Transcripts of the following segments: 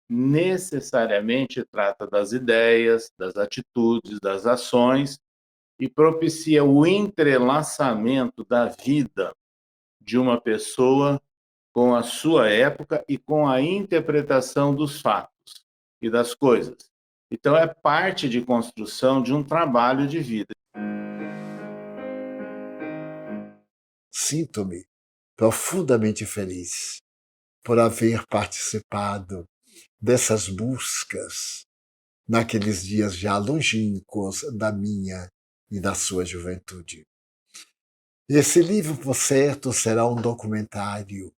Necessariamente trata das ideias, das atitudes, das ações e propicia o entrelaçamento da vida de uma pessoa com a sua época e com a interpretação dos fatos e das coisas. Então, é parte de construção de um trabalho de vida. Sinto-me profundamente feliz por haver participado dessas buscas naqueles dias já longínquos da minha e da sua juventude. Esse livro, por certo, será um documentário.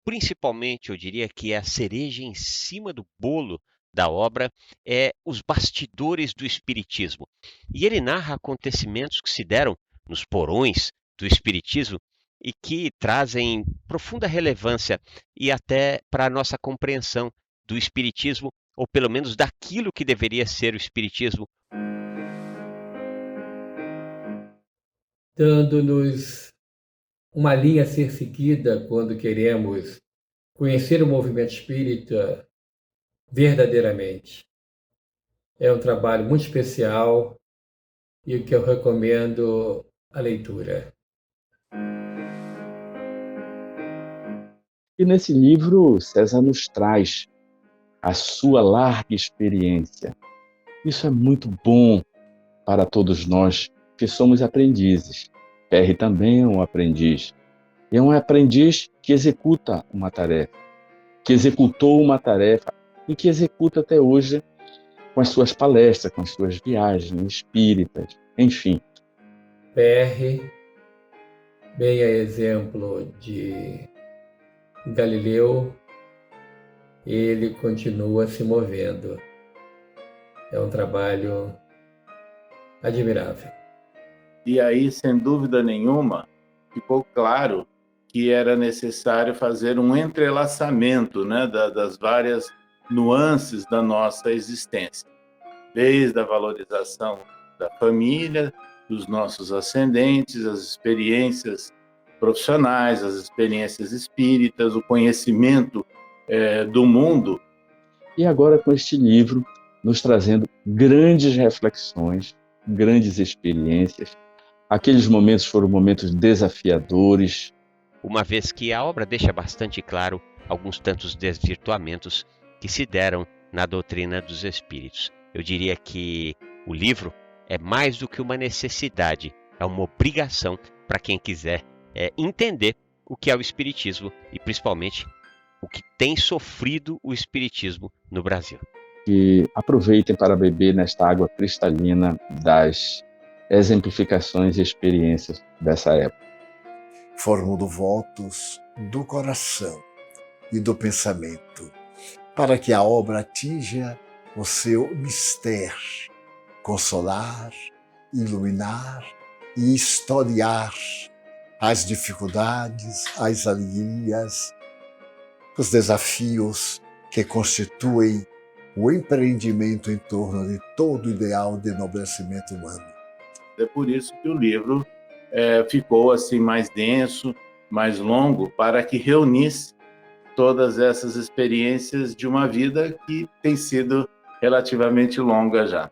Principalmente, eu diria que a cereja em cima do bolo da obra é os bastidores do espiritismo. E ele narra acontecimentos que se deram nos porões do espiritismo e que trazem profunda relevância e até para a nossa compreensão do espiritismo, ou pelo menos daquilo que deveria ser o espiritismo. Dando-nos uma linha a ser seguida quando queremos conhecer o movimento espírita verdadeiramente. É um trabalho muito especial e que eu recomendo a leitura. E nesse livro, César nos traz a sua larga experiência. Isso é muito bom para todos nós que somos aprendizes. PR também é um aprendiz. E é um aprendiz que executa uma tarefa, que executou uma tarefa e que executa até hoje com as suas palestras, com as suas viagens espíritas, enfim. PR, bem a exemplo de Galileu, ele continua se movendo. É um trabalho admirável. E aí, sem dúvida nenhuma, ficou claro que era necessário fazer um entrelaçamento, né, das várias nuances da nossa existência, desde a valorização da família, dos nossos ascendentes, as experiências profissionais, as experiências espíritas, o conhecimento do mundo. E agora com este livro, nos trazendo grandes reflexões, grandes experiências. Aqueles momentos foram momentos desafiadores. Uma vez que a obra deixa bastante claro alguns tantos desvirtuamentos que se deram na doutrina dos espíritos. Eu diria que o livro é mais do que uma necessidade, é uma obrigação para quem quiser entender o que é o espiritismo e principalmente o que tem sofrido o espiritismo no Brasil. Que aproveitem para beber nesta água cristalina das exemplificações e experiências dessa época. Formulo votos do coração e do pensamento para que a obra atinja o seu mistério, consolar, iluminar e historiar as dificuldades, as alegrias, os desafios que constituem o empreendimento em torno de todo o ideal de enobrecimento humano. É por isso que o livro ficou assim mais denso, mais longo, para que reunisse todas essas experiências de uma vida que tem sido relativamente longa já.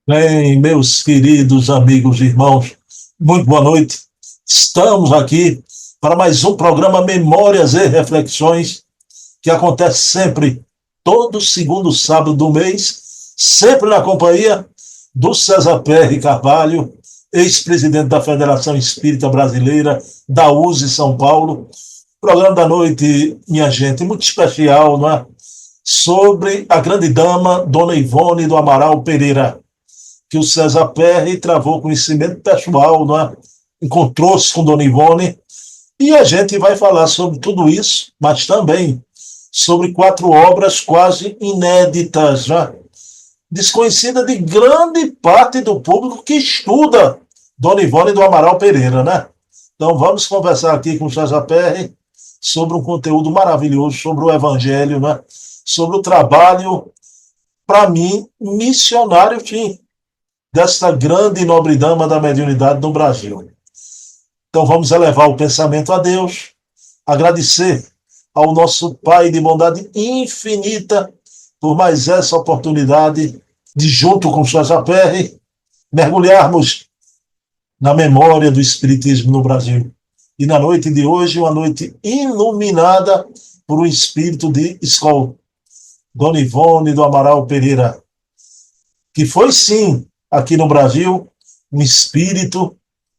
Bem, meus queridos amigos e irmãos, muito boa noite. Estamos aqui para mais um programa Memórias e Reflexões, que acontece sempre, todo segundo sábado do mês, sempre na companhia do César PR Carvalho, ex-presidente da Federação Espírita Brasileira, da USE São Paulo. Programa da noite, minha gente, muito especial, não é? sobre a grande dama Dona Ivone do Amaral Pereira, que o César Perry travou conhecimento pessoal, não é? Encontrou-se com Dona Ivone, e a gente vai falar sobre tudo isso, mas também sobre 4 obras quase inéditas, já desconhecida de grande parte do público que estuda Dona Ivone do Amaral Pereira, né? Então vamos conversar aqui com o César Perry sobre um conteúdo maravilhoso, sobre o Evangelho, né? Sobre o trabalho, para mim, missionário, sim, dessa grande e nobre dama da mediunidade no Brasil. Então vamos elevar o pensamento a Deus, agradecer ao nosso Pai de bondade infinita por mais essa oportunidade de, junto com o César Perry, mergulharmos na memória do Espiritismo no Brasil. E na noite de hoje, uma noite iluminada por um espírito de escola, Dona Ivone do Amaral Pereira, que foi, sim, aqui no Brasil, um espírito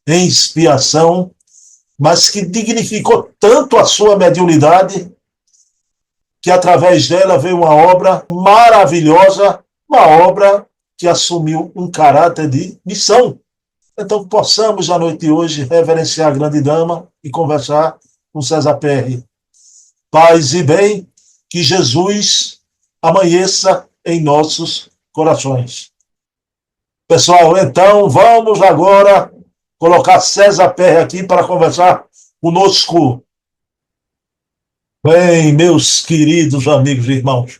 em expiação, mas que dignificou tanto a sua mediunidade, que através dela veio uma obra maravilhosa, uma obra que assumiu um caráter de missão. Então, possamos, na noite de hoje, reverenciar a grande dama e conversar com César Perry. Paz e bem, que Jesus amanheça em nossos corações. Pessoal, então, vamos agora colocar César Perry aqui para conversar conosco. Bem, meus queridos amigos e irmãos,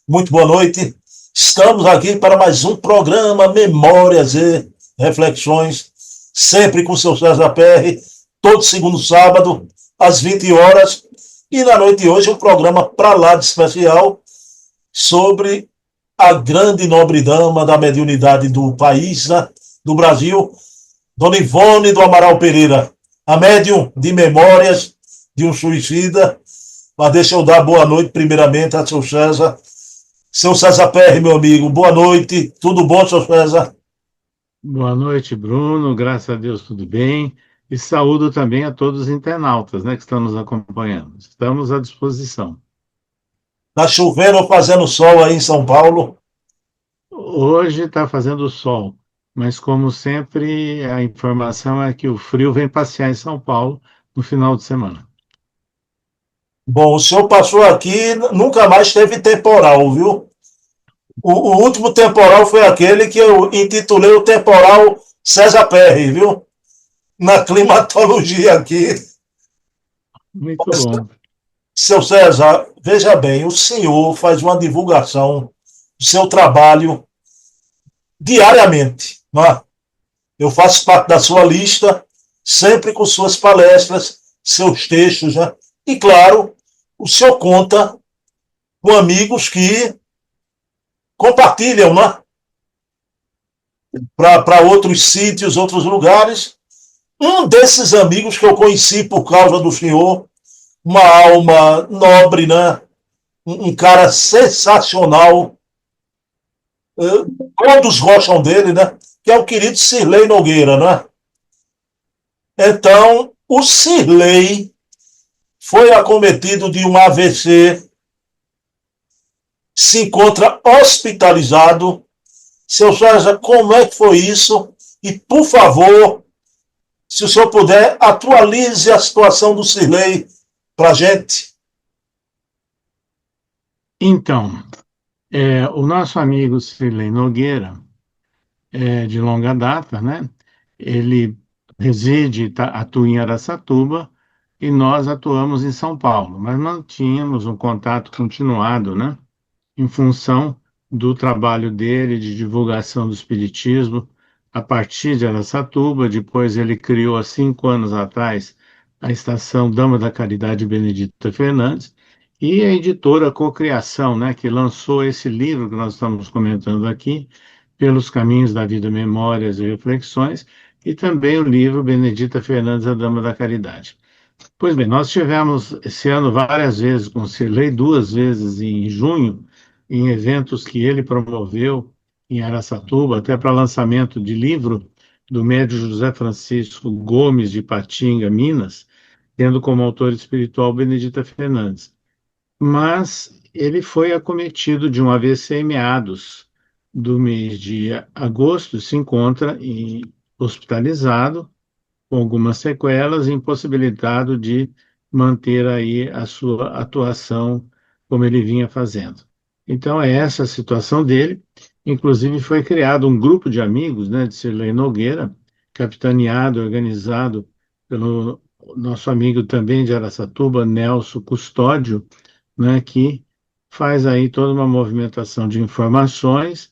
muito boa noite. Estamos aqui para mais um programa Memórias e Reflexões, sempre com o seu César Perry, todo segundo sábado, às 20 horas. E na noite de hoje, um programa para lá de especial sobre a grande e nobre dama da mediunidade do país, né, do Brasil, Dona Ivone do Amaral Pereira, a médium de memórias de um suicida. Mas deixa eu dar boa noite primeiramente a seu César. Seu César Perry, meu amigo, boa noite. Tudo bom, seu César? Boa noite, Bruno. Graças a Deus, tudo bem. E saúdo também a todos os internautas, né, que estão nos acompanhando. Estamos à disposição. Está chovendo ou fazendo sol aí em São Paulo? Hoje está fazendo sol, mas como sempre, a informação é que o frio vem passear em São Paulo no final de semana. Bom, o senhor passou aqui, nunca mais teve temporal, viu? O último temporal foi aquele que eu intitulei o temporal César Perry, viu? Na climatologia aqui. Muito bom. Seu César, veja bem, o senhor faz uma divulgação do seu trabalho diariamente, não é? Eu faço parte da sua lista, sempre com suas palestras, seus textos, né? E, claro, o senhor conta com amigos que compartilham, né? Para outros sítios, outros lugares. Um desses amigos que eu conheci por causa do senhor, uma alma nobre, né? Um cara sensacional. Todos gostam dele, né? Que é o querido Cirlei Nogueira, né? Então, o Cirlei foi acometido de um AVC, se encontra hospitalizado. Seu César, como é que foi isso? E, por favor, se o senhor puder, atualize a situação do Cirlei para a gente. Então, o nosso amigo Cirlei Nogueira, de longa data, né? Ele reside, atua em Araçatuba, e nós atuamos em São Paulo, mas mantínhamos um contato continuado, né? Em função do trabalho dele de divulgação do Espiritismo a partir de Araçatuba. Depois ele criou, há 5 anos atrás, a Estação Dama da Caridade Benedita Fernandes, e a editora Cocriação, né, que lançou esse livro que nós estamos comentando aqui, Pelos Caminhos da Vida, Memórias e Reflexões, e também o livro Benedita Fernandes, a Dama da Caridade. Pois bem, nós tivemos esse ano várias vezes com o Cirlei, 2 vezes em junho, em eventos que ele promoveu em Araçatuba, até para lançamento de livro do médium José Francisco Gomes de Patinga, Minas, tendo como autor espiritual Benedita Fernandes. Mas ele foi acometido de um AVC em meados do mês de agosto, se encontra hospitalizado, com algumas sequelas, impossibilitado de manter aí a sua atuação como ele vinha fazendo. Então, é essa a situação dele. Inclusive, foi criado um grupo de amigos, né, de Cirlei Nogueira, capitaneado, organizado pelo nosso amigo também de Araçatuba, Nelson Custódio, né, que faz aí toda uma movimentação de informações,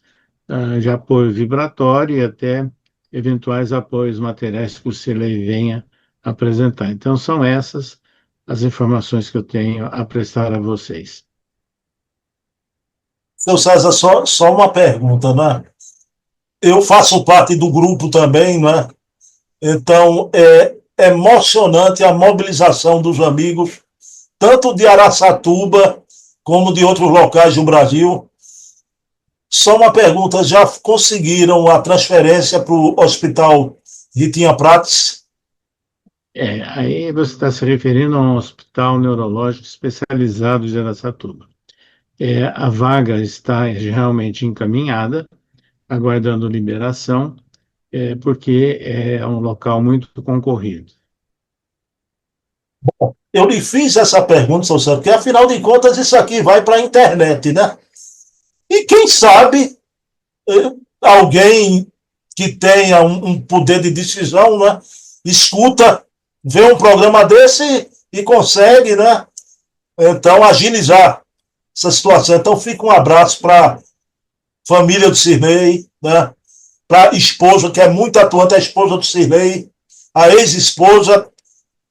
de apoio vibratório e até eventuais apoios materiais que o Cirlei venha apresentar. Então, são essas as informações que eu tenho a prestar a vocês. Seu César, só uma pergunta, né? Eu faço parte do grupo também, né? Então, é emocionante a mobilização dos amigos, tanto de Araçatuba como de outros locais do Brasil. Só uma pergunta, já conseguiram a transferência para o Hospital Ritinha Prates? Aí você está se referindo a um hospital neurológico especializado de Araçatuba. A vaga está realmente encaminhada, aguardando liberação, porque é um local muito concorrido. Eu lhe fiz essa pergunta, seu César, porque afinal de contas isso aqui vai para a internet, né? E quem sabe alguém que tenha um poder de decisão, né, escuta, vê um programa desse e consegue, né, então agilizar essa situação. Então fica um abraço para a família do Cirlei, né, para a esposa, que é muito atuante, a esposa do Cirlei, a ex-esposa,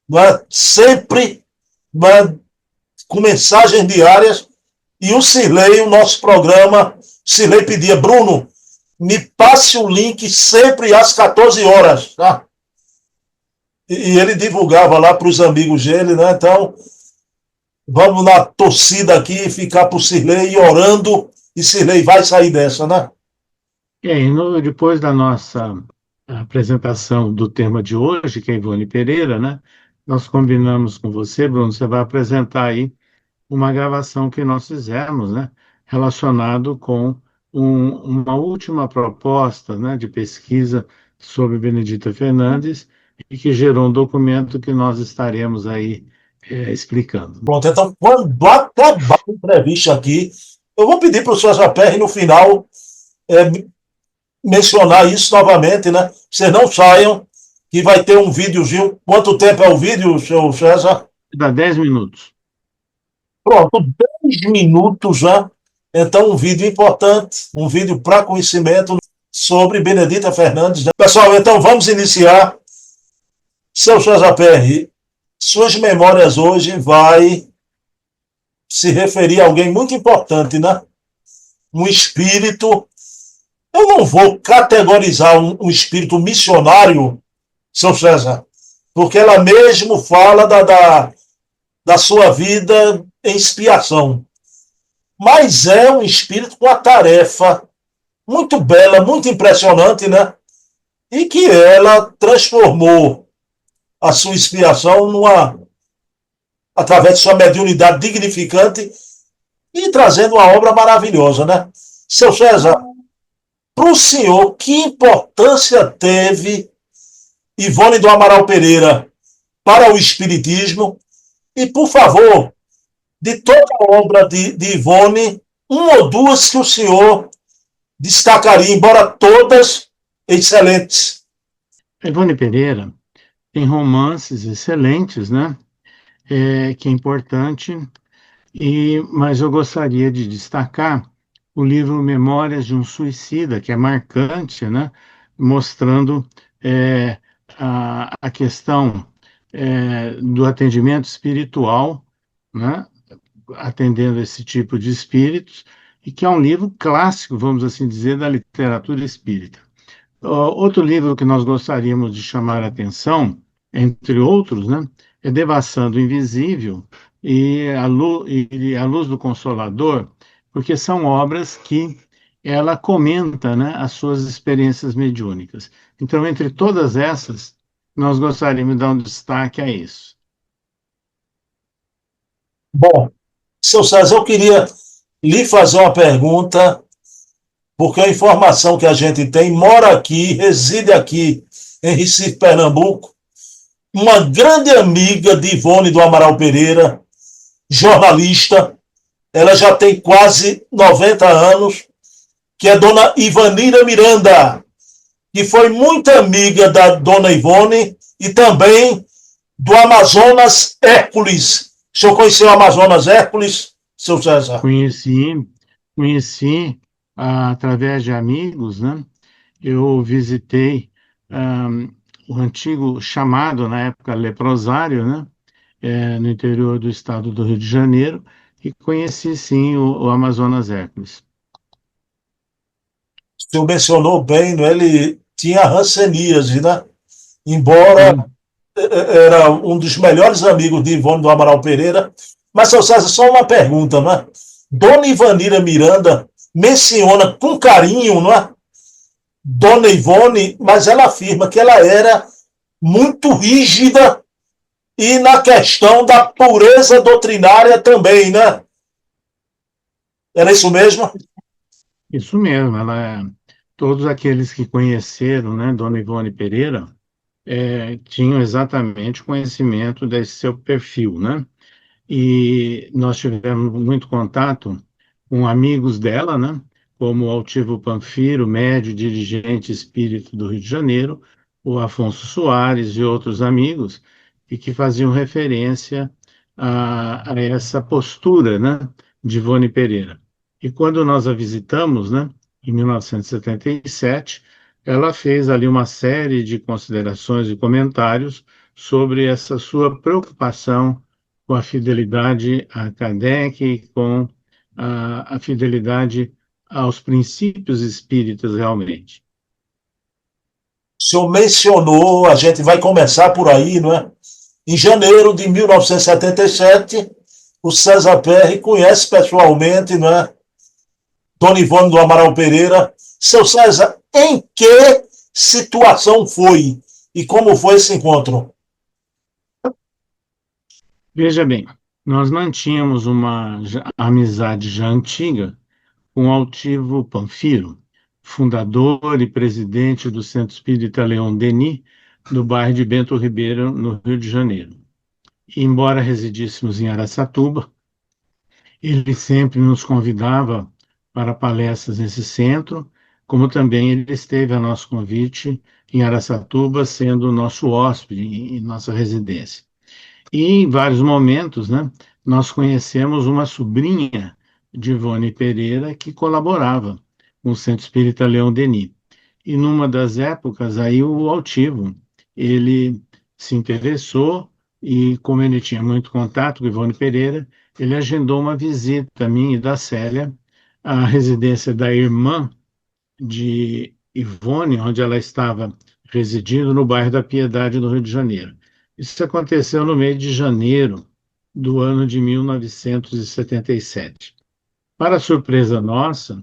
né, sempre, né, com mensagens diárias, e o Cirlei, o nosso programa, Cirlei pedia, Bruno, me passe o link sempre às 14 horas, tá? E ele divulgava lá para os amigos dele, né? Então, vamos na torcida aqui, ficar para o Cirlei orando, e Cirlei vai sair dessa, né? Depois da nossa apresentação do tema de hoje, que é Ivone Pereira, né? Nós combinamos com você, Bruno, você vai apresentar aí uma gravação que nós fizemos, né? Relacionado com uma última proposta, né, de pesquisa sobre Benedita Fernandes e que gerou um documento que nós estaremos aí explicando. Pronto, então, quando acabar a entrevista aqui, eu vou pedir para o César Perry, no final, mencionar isso novamente, né? Vocês não saiam, que vai ter um videozinho. Quanto tempo é o vídeo, seu César? Dá 10 minutos. Pronto, 10 minutos já. Então, um vídeo importante, um vídeo para conhecimento sobre Benedita Fernandes. Pessoal, então vamos iniciar. Seu César Perry, suas memórias hoje vai se referir a alguém muito importante, né? Um espírito. Eu não vou categorizar um espírito missionário, seu César, porque ela mesmo fala da sua vida em expiação. Mas é um espírito com a tarefa muito bela, muito impressionante, né? E que ela transformou a sua expiação através de sua mediunidade dignificante e trazendo uma obra maravilhosa, né? Seu César, para o senhor, que importância teve Ivone do Amaral Pereira para o Espiritismo? E, por favor, de toda a obra de Ivone, uma ou duas que o senhor destacaria, embora todas excelentes. Ivone Pereira tem romances excelentes, né? Que é importante, mas eu gostaria de destacar o livro Memórias de um Suicida, que é marcante, né? Mostrando a questão do atendimento espiritual, né? Atendendo esse tipo de espíritos, e que é um livro clássico, vamos assim dizer, da literatura espírita. Outro livro que nós gostaríamos de chamar a atenção, entre outros, né, é Devassando o Invisível e a Luz do Consolador, porque são obras que ela comenta, né, as suas experiências mediúnicas. Então, entre todas essas, nós gostaríamos de dar um destaque a isso. Bom, Seu César, eu queria lhe fazer uma pergunta, porque a informação que a gente tem, mora aqui, reside aqui em Recife, Pernambuco, uma grande amiga de Ivone do Amaral Pereira, jornalista, ela já tem quase 90 anos, que é dona Ivanira Miranda, que foi muito amiga da dona Ivone e também do Amazonas Hércules. O senhor conheceu o Amazonas Hércules, seu César? Conheci através de amigos, né? Eu visitei o antigo chamado, na época, leprosário, né? No interior do estado do Rio de Janeiro, e conheci, sim, o Amazonas Hércules. O senhor mencionou bem, né? Ele tinha hanseníase, né? Embora era um dos melhores amigos de Ivone do Amaral Pereira. Mas, seu César, só uma pergunta, não é? Dona Ivanira Miranda menciona com carinho, não é? Dona Ivone, mas ela afirma que ela era muito rígida e na questão da pureza doutrinária também, né? Era isso mesmo? Isso mesmo, todos aqueles que conheceram, né, Dona Ivone Pereira, tinham exatamente conhecimento desse seu perfil, né? E nós tivemos muito contato com amigos dela, né? Como o Altivo Panfiro, médio dirigente espírito do Rio de Janeiro, o Afonso Soares e outros amigos, e que faziam referência a essa postura, né, de Ivone Pereira. E quando nós a visitamos, né, em 1977, ela fez ali uma série de considerações e comentários sobre essa sua preocupação com a fidelidade a Kardec e com a fidelidade aos princípios espíritas realmente. O senhor mencionou, a gente vai começar por aí, não é? Em janeiro de 1977, o César Perry conhece pessoalmente, não é? Dona Ivone do Amaral Pereira. Seu César, em que situação foi e como foi esse encontro? Veja bem, nós mantínhamos uma amizade já antiga com o Altivo Panfiro, fundador e presidente do Centro Espírita Leon Denis, do bairro de Bento Ribeiro, no Rio de Janeiro. E, embora residíssemos em Araçatuba, ele sempre nos convidava para palestras nesse centro, como também ele esteve a nosso convite em Araçatuba, sendo nosso hóspede em nossa residência. E em vários momentos, né, nós conhecemos uma sobrinha de Ivone Pereira que colaborava com o Centro Espírita Leon Denis. E numa das épocas, aí o Altivo, ele se interessou e, como ele tinha muito contato com Ivone Pereira, ele agendou uma visita a mim e da Célia à residência da irmã de Ivone, onde ela estava residindo no bairro da Piedade, no Rio de Janeiro. Isso aconteceu no mês de janeiro do ano de 1977. Para surpresa nossa,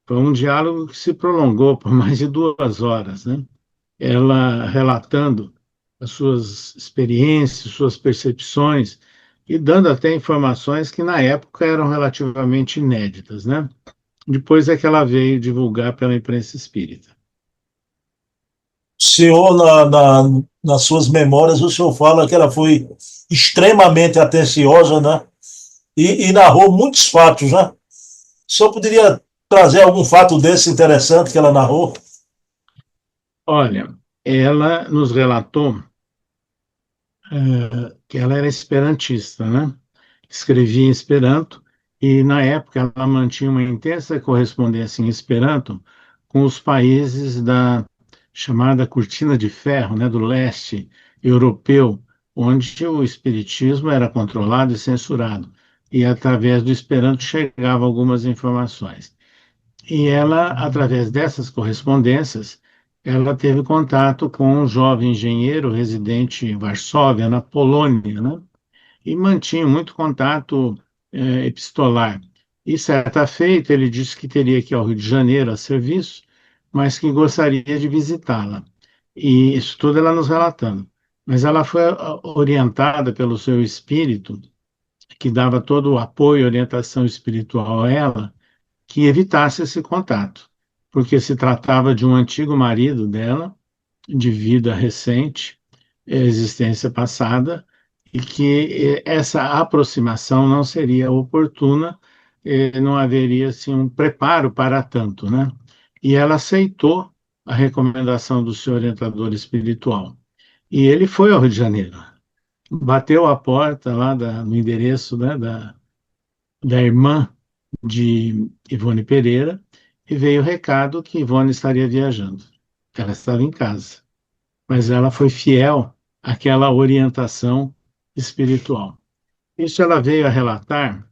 foi um diálogo que se prolongou por mais de 2 horas, né? Ela relatando as suas experiências, suas percepções e dando até informações que na época eram relativamente inéditas, né? Depois é que ela veio divulgar pela imprensa espírita. O senhor, nas suas memórias, o senhor fala que ela foi extremamente atenciosa, né? E narrou muitos fatos, né? O senhor poderia trazer algum fato desse interessante que ela narrou? Olha, ela nos relatou que ela era esperantista, né? Escrevia em Esperanto e, na época, ela mantinha uma intensa correspondência em Esperanto com os países da chamada Cortina de Ferro, né, do leste europeu, onde o espiritismo era controlado e censurado. E, através do Esperanto, chegavam algumas informações. E ela, através dessas correspondências, ela teve contato com um jovem engenheiro residente em Varsóvia, na Polônia, né? E mantinha muito contato epistolar. E certa feita ele disse que teria que ir ao Rio de Janeiro a serviço, mas que gostaria de visitá-la. E isso tudo ela nos relatando. Mas ela foi orientada pelo seu espírito que dava todo o apoio e orientação espiritual a ela, que evitasse esse contato, porque se tratava de um antigo marido dela, de vida recente, existência passada, e que essa aproximação não seria oportuna, não haveria assim, um preparo para tanto, né? E ela aceitou a recomendação do seu orientador espiritual. E ele foi ao Rio de Janeiro, bateu a porta lá no endereço, né, da irmã de Ivone Pereira, e veio o recado que Ivone estaria viajando. Ela estava em casa, mas ela foi fiel àquela orientação espiritual. Isso ela veio a relatar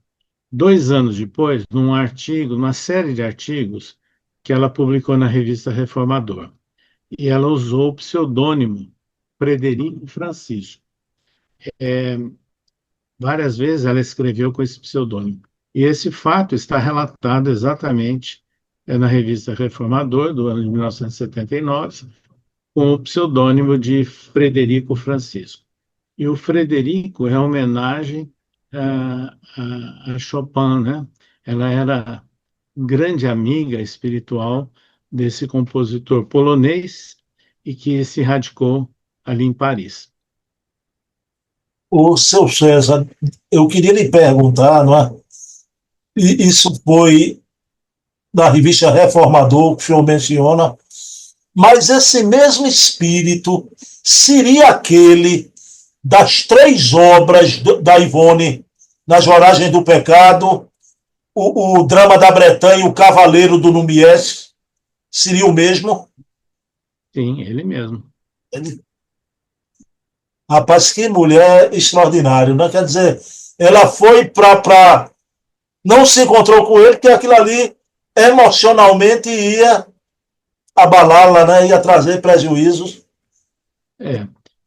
2 anos depois, num artigo, numa série de artigos que ela publicou na revista Reformador. E ela usou o pseudônimo Frederico Francisco. Várias vezes ela escreveu com esse pseudônimo. E esse fato está relatado exatamente na revista Reformador, do ano de 1979, com o pseudônimo de Frederico Francisco. E o Frederico é uma homenagem a Chopin, né? Ela era grande amiga espiritual desse compositor polonês e que se radicou ali em Paris. O seu César, eu queria lhe perguntar, não é? E isso foi da revista Reformador, que o senhor menciona, mas esse mesmo espírito seria aquele das 3 obras da Ivone, Nas Voragens do Pecado, o Drama da Bretanha e o Cavaleiro do Numies, seria o mesmo? Sim, ele mesmo. Rapaz, que mulher extraordinária, né? Quer dizer, ela foi para não se encontrou com ele, porque aquilo ali emocionalmente ia abalá-la, né? Ia trazer prejuízos.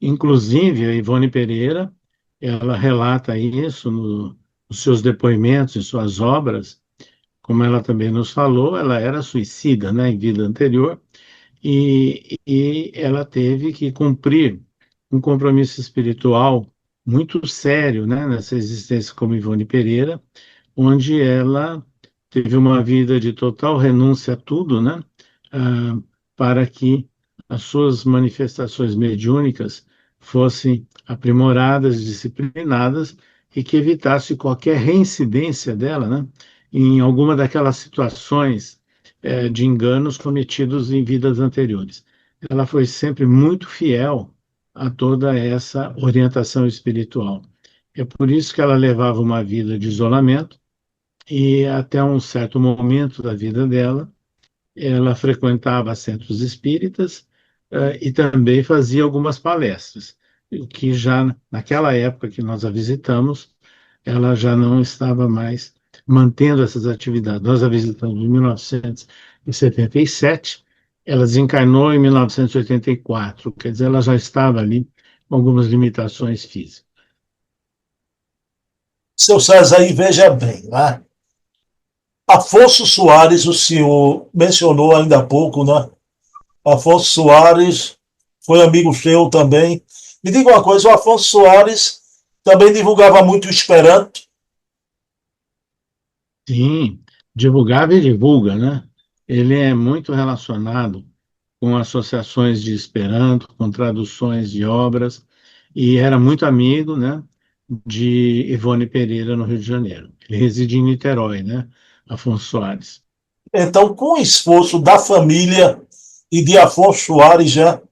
Inclusive, a Ivone Pereira, ela relata isso nos seus depoimentos, em suas obras, como ela também nos falou, ela era suicida, né, em vida anterior, e ela teve que cumprir um compromisso espiritual muito sério, né, nessa existência como Ivone Pereira, onde ela teve uma vida de total renúncia a tudo, né, ah, para que as suas manifestações mediúnicas fossem aprimoradas, disciplinadas e que evitasse qualquer reincidência dela, né, em alguma daquelas situações de enganos cometidos em vidas anteriores. Ela foi sempre muito fiel a toda essa orientação espiritual. É por isso que ela levava uma vida de isolamento e até um certo momento da vida dela, ela frequentava centros espíritas e também fazia algumas palestras, o que já naquela época que nós a visitamos, ela já não estava mais mantendo essas atividades. Nós a visitamos em 1977, ela desencarnou em 1984, quer dizer, ela já estava ali com algumas limitações físicas. Seu César, aí veja bem, né? Afonso Soares, o senhor mencionou ainda há pouco, né? Afonso Soares foi amigo seu também. Me diga uma coisa, o Afonso Soares também divulgava muito o Esperanto. Sim, divulgava e divulga, né? Ele é muito relacionado com associações de Esperanto, com traduções de obras, e era muito amigo, né, de Ivone Pereira, no Rio de Janeiro. Ele reside em Niterói, né, Afonso Soares. Então, com o esforço da família e de Afonso Soares já,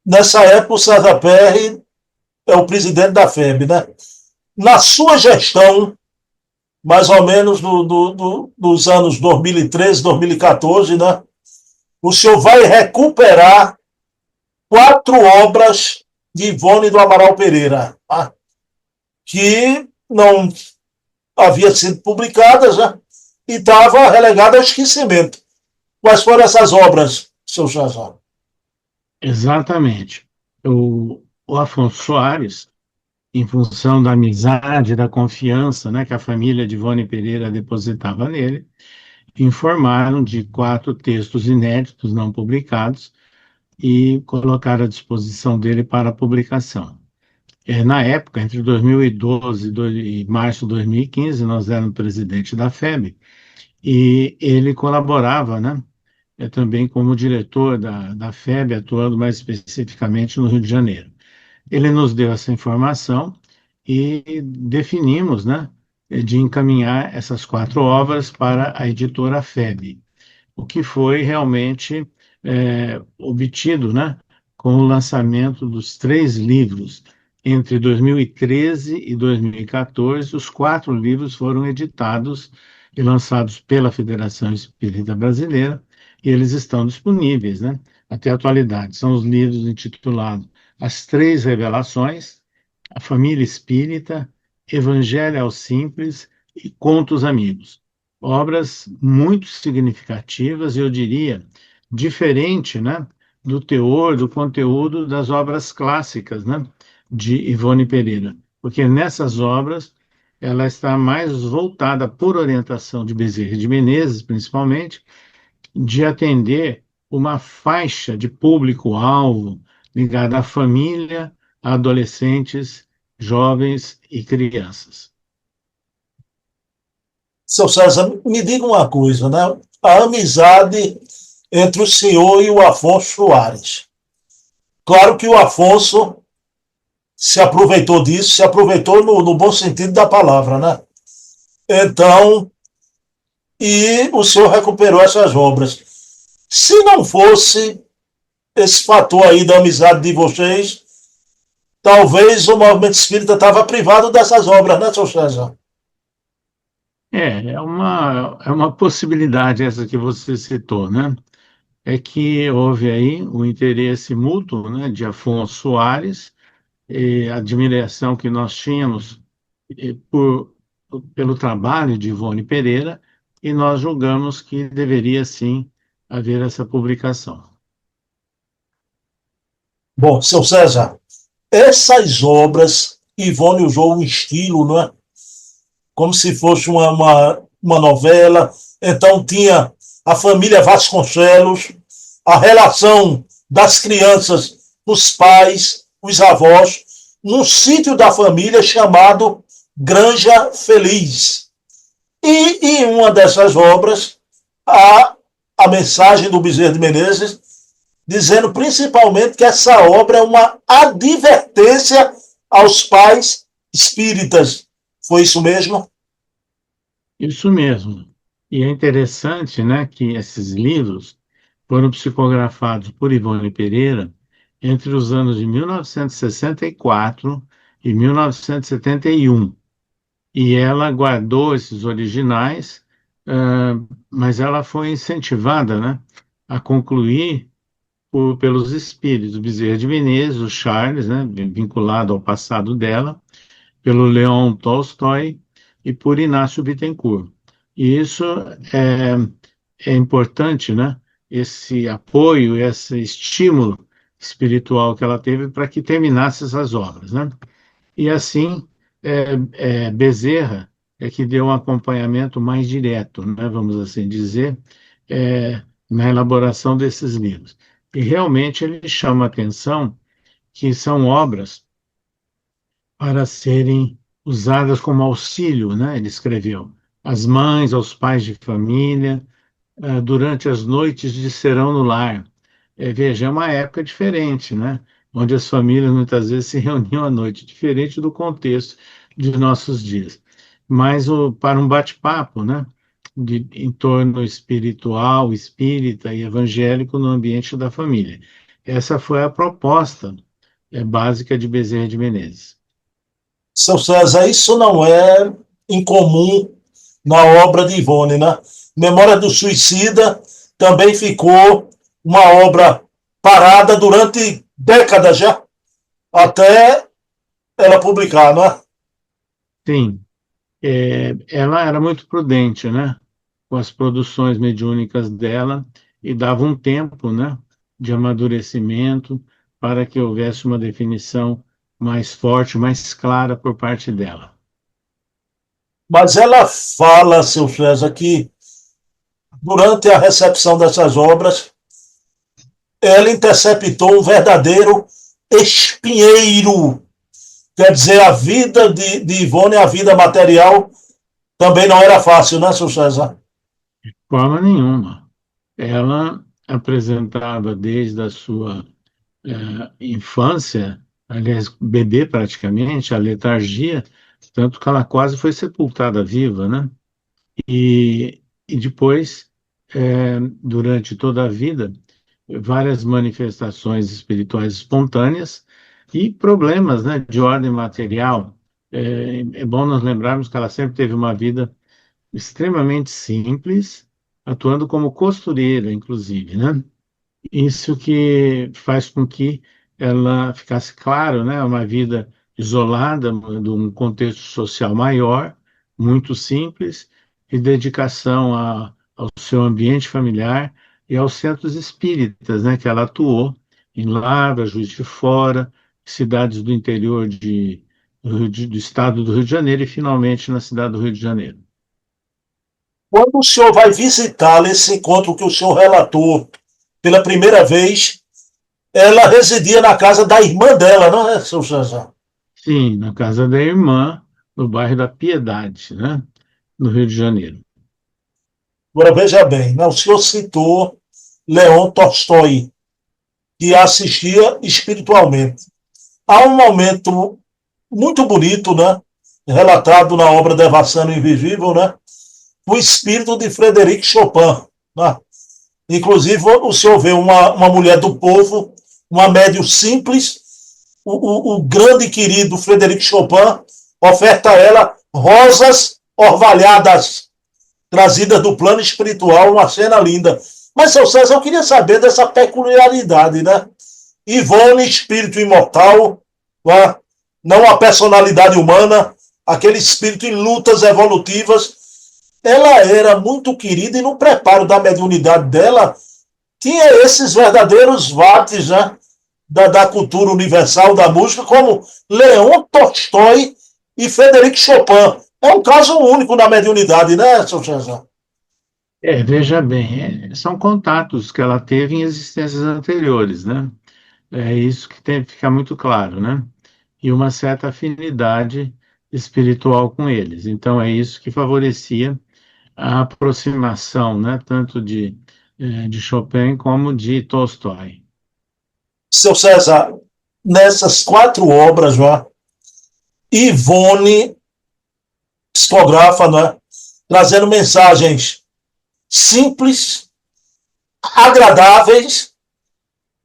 nessa época o César Perry é o presidente da FEB, né? Na sua gestão, mais ou menos dos anos 2013, 2014, né? O senhor vai recuperar 4 obras de Ivone do Amaral Pereira, tá? Que não havia sido publicadas, né? E estava relegada ao esquecimento. Quais foram essas obras, seu César? Exatamente. O Afonso Soares, em função da amizade, da confiança, né, que a família de Ivone Pereira depositava nele, informaram de 4 textos inéditos não publicados e colocaram à disposição dele para publicação. Na época, entre 2012 e março de 2015, nós éramos presidente da FEB, e ele colaborava, né, também como diretor da FEB, atuando mais especificamente no Rio de Janeiro. Ele nos deu essa informação e definimos, né, de encaminhar essas 4 obras para a editora FEB, o que foi realmente obtido, né, com o lançamento dos 3 livros. Entre 2013 e 2014, os 4 livros foram editados e lançados pela Federação Espírita Brasileira, e eles estão disponíveis, né, até a atualidade. São os livros intitulados As 3 Revelações, A Família Espírita, Evangelho aos Simples e Contos Amigos. Obras muito significativas, eu diria, diferente, né, do teor, do conteúdo das obras clássicas, né, de Ivone Pereira, porque nessas obras ela está mais voltada, por orientação de Bezerra de Menezes, principalmente, de atender uma faixa de público-alvo ligada à família, a adolescentes, jovens e crianças. Seu César, me diga uma coisa, né? A amizade entre o senhor e o Afonso Soares. Claro que o Afonso se aproveitou disso, se aproveitou no bom sentido da palavra, né? Então, e o senhor recuperou essas obras. Se não fosse esse fator aí da amizade de vocês, talvez o movimento espírita estava privado dessas obras, né, seu César? É uma possibilidade essa que você citou, né? É que houve aí o interesse mútuo, né, de Afonso Soares, e a admiração que nós tínhamos pelo trabalho de Ivone Pereira, e nós julgamos que deveria sim haver essa publicação. Bom, seu César, essas obras, Ivone usou um estilo, não é? Como se fosse uma novela. Então tinha a família Vasconcelos, a relação das crianças, os pais, os avós, num sítio da família chamado Granja Feliz. E em uma dessas obras, a mensagem do Bezerra de Menezes, dizendo principalmente que essa obra é uma advertência aos pais espíritas. Foi isso mesmo? Isso mesmo. E é interessante, né, que esses livros foram psicografados por Ivone Pereira entre os anos de 1964 e 1971. E ela guardou esses originais, mas ela foi incentivada, né, a concluir pelos espíritos Bezerra de Menezes, o Charles, né, vinculado ao passado dela, pelo Leon Tolstói e por Inácio Bittencourt. E isso é importante, né? Esse apoio, esse estímulo espiritual que ela teve para que terminasse essas obras, né? E assim, Bezerra é que deu um acompanhamento mais direto, né? Vamos assim dizer, na elaboração desses livros. E realmente ele chama a atenção que são obras para serem usadas como auxílio, né? Ele escreveu, às mães, aos pais de família, durante as noites de serão no lar. Veja, é uma época diferente, né? Onde as famílias muitas vezes se reuniam à noite, diferente do contexto de nossos dias. Mas para um bate-papo, né? Em torno espiritual, espírita e evangélico no ambiente da família. Essa foi a proposta básica de Bezerra de Menezes. Seu César, isso não é incomum na obra de Ivone, né? Memória do Suicida também ficou uma obra parada durante décadas já, até ela publicar, não é? Sim, ela era muito prudente, né? Com as produções mediúnicas dela, e dava um tempo, né, de amadurecimento para que houvesse uma definição mais forte, mais clara por parte dela. Mas ela fala, seu César, que durante a recepção dessas obras, ela interceptou um verdadeiro espinheiro Quer dizer, a vida de Ivone, a vida material, também não era fácil, né, seu César? De forma nenhuma. Ela apresentava desde a sua infância, aliás, bebê praticamente, a letargia, tanto que ela quase foi sepultada viva, né? E depois, durante toda a vida, várias manifestações espirituais espontâneas e problemas, né, de ordem material. É bom nós lembrarmos que ela sempre teve uma vida extremamente simples, atuando como costureira, inclusive, né? Isso que faz com que ela ficasse claro, né, uma vida isolada de um contexto social maior, muito simples, e dedicação ao seu ambiente familiar e aos centros espíritas, né, que ela atuou em Lavra, Juiz de Fora, cidades do interior do estado do Rio de Janeiro e finalmente na cidade do Rio de Janeiro. Quando o senhor vai visitá-la, esse encontro que o senhor relatou pela primeira vez, ela residia na casa da irmã dela, não é, seu César? Sim, na casa da irmã, no bairro da Piedade, né, no Rio de Janeiro. Agora veja bem, né? O senhor citou Leon Tolstói, que a assistia espiritualmente. Há um momento muito bonito, né? Relatado na obra Devassando o Invisível, né? O espírito de Frederic Chopin. Né? Inclusive, o senhor vê uma mulher do povo, uma médium simples, o grande e querido Frederic Chopin oferta a ela rosas orvalhadas, trazidas do plano espiritual, uma cena linda. Mas, seu César, eu queria saber dessa peculiaridade, né? Ivone, espírito imortal, né? Não a personalidade humana, aquele espírito em lutas evolutivas. Ela era muito querida e no preparo da mediunidade dela tinha esses verdadeiros vates, né? Da cultura universal, da música, como Leon Tolstói e Frederic Chopin. É um caso único na mediunidade, né, seu César? Veja bem, são contatos que ela teve em existências anteriores, né? É isso que tem que ficar muito claro, né? E uma certa afinidade espiritual com eles. Então, é isso que favorecia a aproximação, né? Tanto de Chopin como de Tolstói. Seu César, nessas 4 obras, né, Ivone psicografa, né, trazendo mensagens simples, agradáveis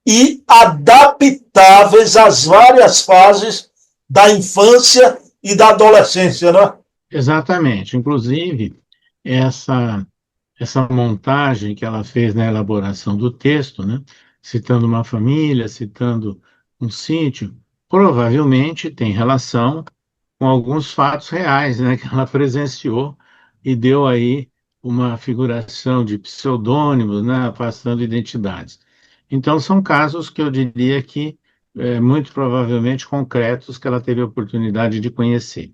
e adaptáveis às várias fases da infância e da adolescência, né? Exatamente. Inclusive, essa essa montagem que ela fez na elaboração do texto, né, citando uma família, citando um sítio, provavelmente tem relação com alguns fatos reais, né, que ela presenciou e deu aí uma figuração de pseudônimos, né, afastando identidades. Então, são casos que eu diria que, muito provavelmente concretos, que ela teve a oportunidade de conhecer.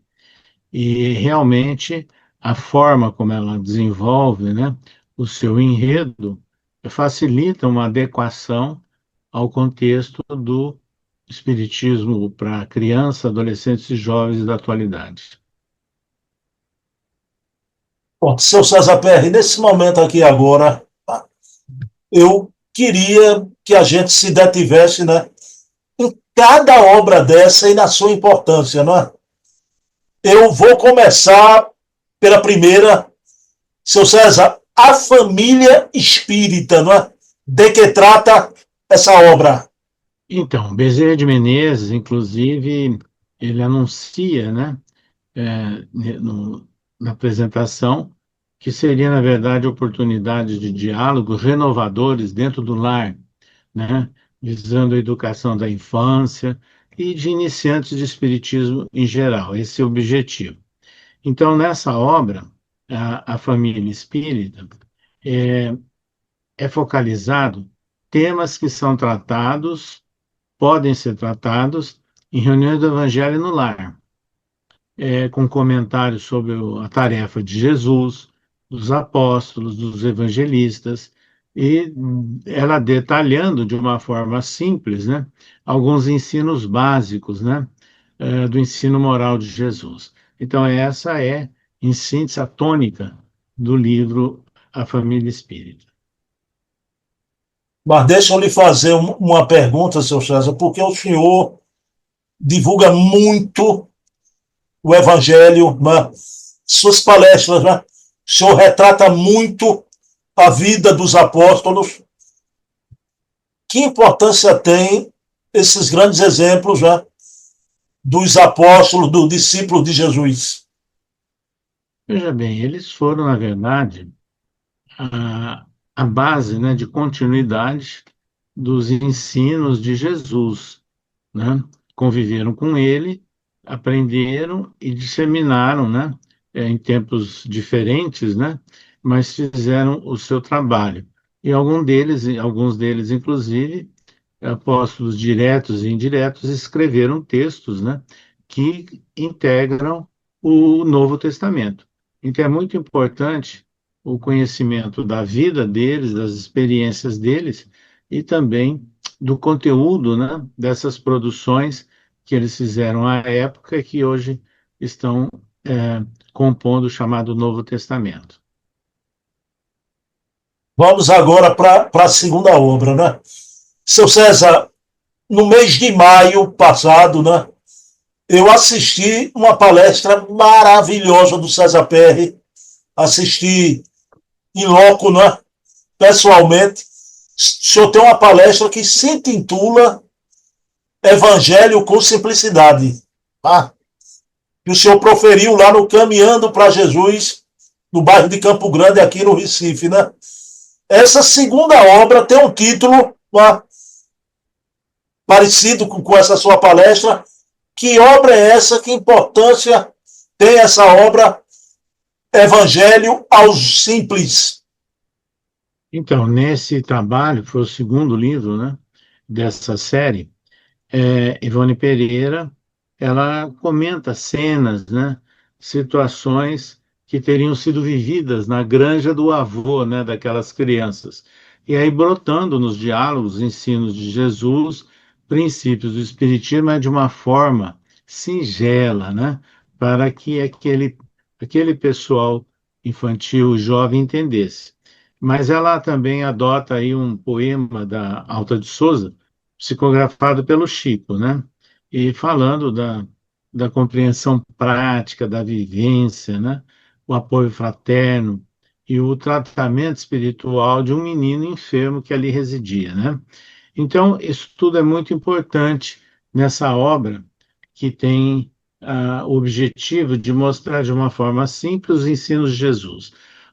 E realmente a forma como ela desenvolve, né, o seu enredo facilita uma adequação ao contexto do espiritismo para crianças, adolescentes e jovens da atualidade. Bom, seu César Perry, nesse momento aqui agora, eu queria que a gente se detivesse, né, em cada obra dessa e na sua importância, não é? Eu vou começar pela primeira, seu César, a família espírita, não é? De que trata essa obra? Então, Bezerra de Menezes, inclusive, ele anuncia, né, na apresentação, que seria, na verdade, oportunidades de diálogo renovadores dentro do lar, né, visando a educação da infância e de iniciantes de espiritismo em geral. Esse é o objetivo. Então, nessa obra, a família espírita é, é focalizado temas que são tratados, podem ser tratados em reuniões do Evangelho no lar, com comentários sobre a tarefa de Jesus, dos apóstolos, dos evangelistas, e ela detalhando de uma forma simples, né, alguns ensinos básicos, né, do ensino moral de Jesus. Então, essa é, em síntese, a tônica do livro A Família Espírita. Mas deixa eu lhe fazer uma pergunta, seu César, porque o senhor divulga muito o Evangelho, né? Suas palestras, né? O senhor retrata muito a vida dos apóstolos. Que importância tem esses grandes exemplos, né? Dos apóstolos, do discípulo de Jesus? Veja bem, eles foram, na verdade, a base, né, de continuidade dos ensinos de Jesus, né? Conviveram com ele, aprenderam e disseminaram, né, em tempos diferentes, né, mas fizeram o seu trabalho. E alguns deles, inclusive, apóstolos diretos e indiretos, escreveram textos, né, que integram o Novo Testamento. Então é muito importante o conhecimento da vida deles, das experiências deles e também do conteúdo, né, dessas produções que eles fizeram à época e que hoje estão compondo o chamado Novo Testamento. Vamos agora para a segunda obra, né? Seu César, no mês de maio passado, né, eu assisti uma palestra maravilhosa do César Perry, assisti em loco, né, pessoalmente. O senhor tem uma palestra que se intitula Evangelho com Simplicidade, tá? Que o senhor proferiu lá no Caminhando para Jesus, no bairro de Campo Grande, aqui no Recife, né? Essa segunda obra tem um título, tá, parecido com essa sua palestra. Que obra é essa? Que importância tem essa obra, Evangelho aos Simples? Então, nesse trabalho, foi o segundo livro, né, dessa série, Ivone Pereira, ela comenta cenas, né, situações que teriam sido vividas na granja do avô, né, daquelas crianças. E aí brotando nos diálogos, ensinos de Jesus, princípios do Espiritismo, mas de uma forma singela, né, para que aquele pessoal infantil, jovem, entendesse. Mas ela também adota aí um poema da Alta de Souza, psicografado pelo Chico, né? E falando da compreensão prática, da vivência, né? O apoio fraterno e o tratamento espiritual de um menino enfermo que ali residia, né? Então, isso tudo é muito importante nessa obra que tem o objetivo de mostrar de uma forma simples os ensinos de Jesus.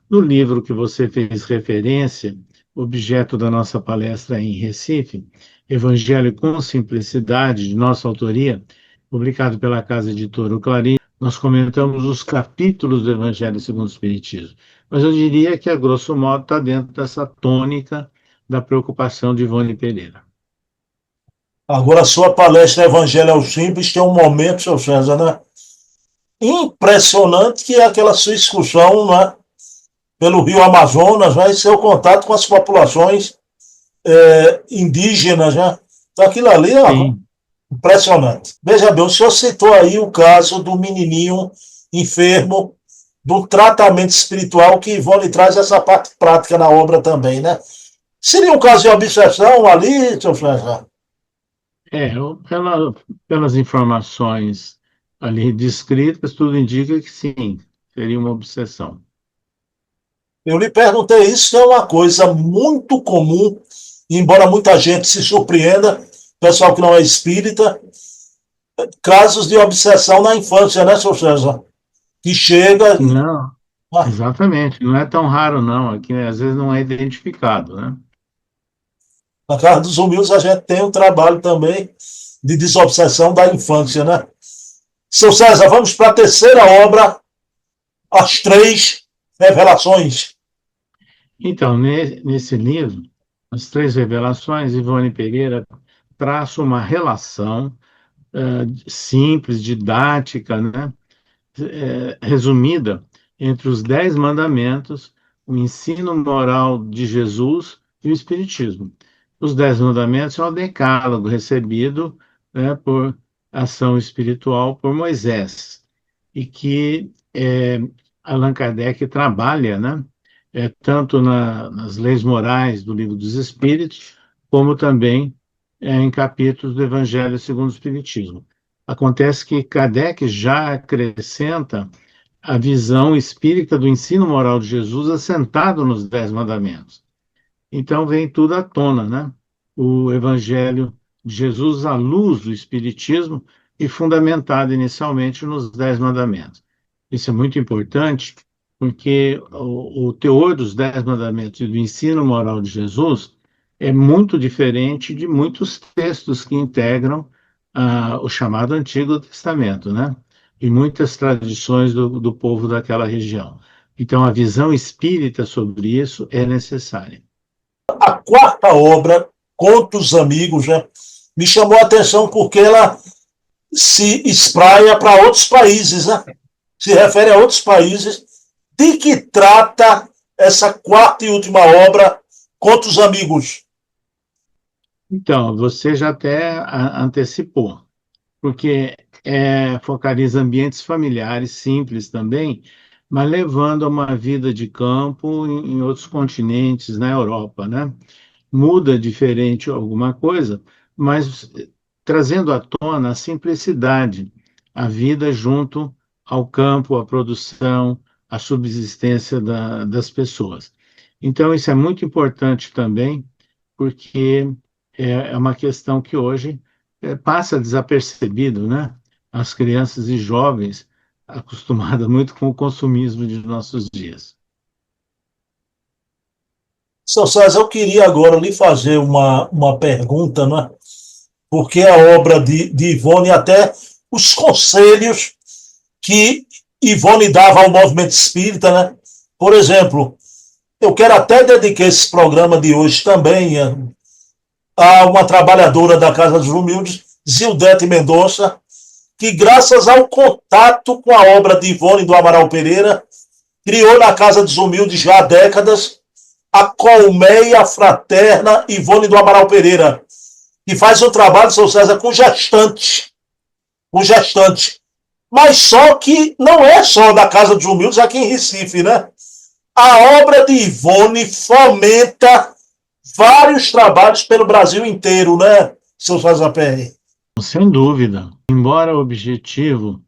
No livro que você fez referência, objeto da nossa palestra em Recife, Evangelho com Simplicidade, de nossa autoria, publicado pela Casa Editora Clarim, nós comentamos os capítulos do Evangelho segundo o Espiritismo. Mas eu diria que, a grosso modo, está dentro dessa tônica da preocupação de Ivone Pereira. Agora, a sua palestra Evangelho aos Simples tem um momento, seu César, né, impressionante, que é aquela sua excursão, né, pelo Rio Amazonas, né, e seu contato com as populações indígenas, né? Então, aquilo ali é impressionante. Veja bem, o senhor citou aí o caso do menininho enfermo, do tratamento espiritual, que Ivone traz essa parte prática na obra também, né? Seria um caso de obsessão ali, seu César? Pelas informações ali descritas, tudo indica que sim, seria uma obsessão. Eu lhe perguntei isso, que é uma coisa muito comum, embora muita gente se surpreenda, pessoal que não é espírita, casos de obsessão na infância, né, seu César? Que chega... Não, exatamente, não é tão raro não, aqui às vezes não é identificado, né? Na Casa dos Humildes a gente tem um trabalho também de desobsessão da infância, né? Seu César, vamos para a terceira obra, As Três Revelações. Então, nesse livro, As Três Revelações, Ivone Pereira traça uma relação simples, didática, né? Resumida entre os 10 mandamentos, o ensino moral de Jesus e o Espiritismo. Os 10 mandamentos são o decálogo recebido, né, por ação espiritual por Moisés, e que Allan Kardec trabalha, né, tanto nas leis morais do Livro dos Espíritos, como também em capítulos do Evangelho segundo o Espiritismo. Acontece que Kardec já acrescenta a visão espírita do ensino moral de Jesus assentado nos Dez Mandamentos. Então vem tudo à tona, né? O Evangelho de Jesus à luz do Espiritismo e fundamentado inicialmente nos Dez Mandamentos. Isso é muito importante porque o teor dos Dez Mandamentos e do ensino moral de Jesus é muito diferente de muitos textos que integram o chamado Antigo Testamento, né? E muitas tradições do povo daquela região. Então, a visão espírita sobre isso é necessária. A quarta obra, Contos Amigos, né, me chamou a atenção porque ela se espraia para outros países, né? Se refere a outros países. De que trata essa quarta e última obra, Contos Amigos? Então, você já até antecipou, porque focaliza ambientes familiares simples também, mas levando a uma vida de campo em outros continentes, na Europa, né? Muda diferente alguma coisa, mas trazendo à tona a simplicidade, a vida junto ao campo, à produção, à subsistência das pessoas. Então, isso é muito importante também, porque é uma questão que hoje passa desapercebido, né? As crianças e jovens acostumadas muito com o consumismo de nossos dias. Sr. César, eu queria agora lhe fazer uma pergunta, né? Porque a obra de Ivone, até os conselhos que Ivone dava ao movimento espírita, né? Por exemplo, eu quero até dedicar esse programa de hoje também a uma trabalhadora da Casa dos Humildes, Zildete Mendonça, que graças ao contato com a obra de Ivone do Amaral Pereira, criou na Casa dos Humildes já há décadas a Colmeia Fraterna Ivone do Amaral Pereira, que faz um trabalho, Sr. César, com gestante. Mas só que não é só da Casa dos Humildes aqui em Recife, né? A obra de Ivone fomenta vários trabalhos pelo Brasil inteiro, né, Sr. César Perry? Sem dúvida. Embora o objetivo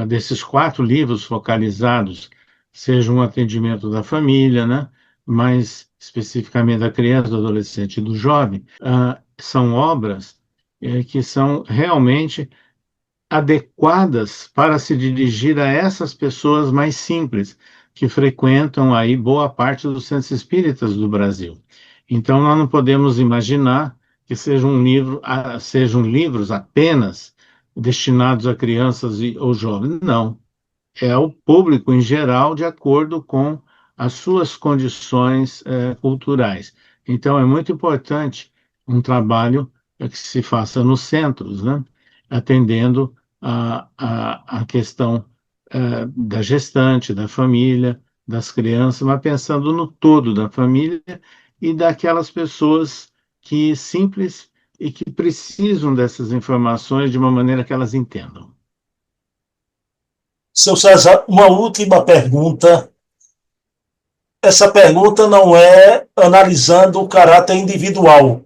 desses 4 livros focalizados seja um atendimento da família, né? Mais especificamente da criança, do adolescente e do jovem, são obras que são realmente adequadas para se dirigir a essas pessoas mais simples, que frequentam aí boa parte dos centros espíritas do Brasil. Então, nós não podemos imaginar que sejam livros apenas destinados a crianças ou jovens. Não. É o público em geral, de acordo com as suas condições culturais. Então, é muito importante um trabalho que se faça nos centros, né? Atendendo a questão da gestante, da família, das crianças, mas pensando no todo da família e daquelas pessoas que simples e que precisam dessas informações de uma maneira que elas entendam. Seu César, uma última pergunta. Essa pergunta não é analisando o caráter individual,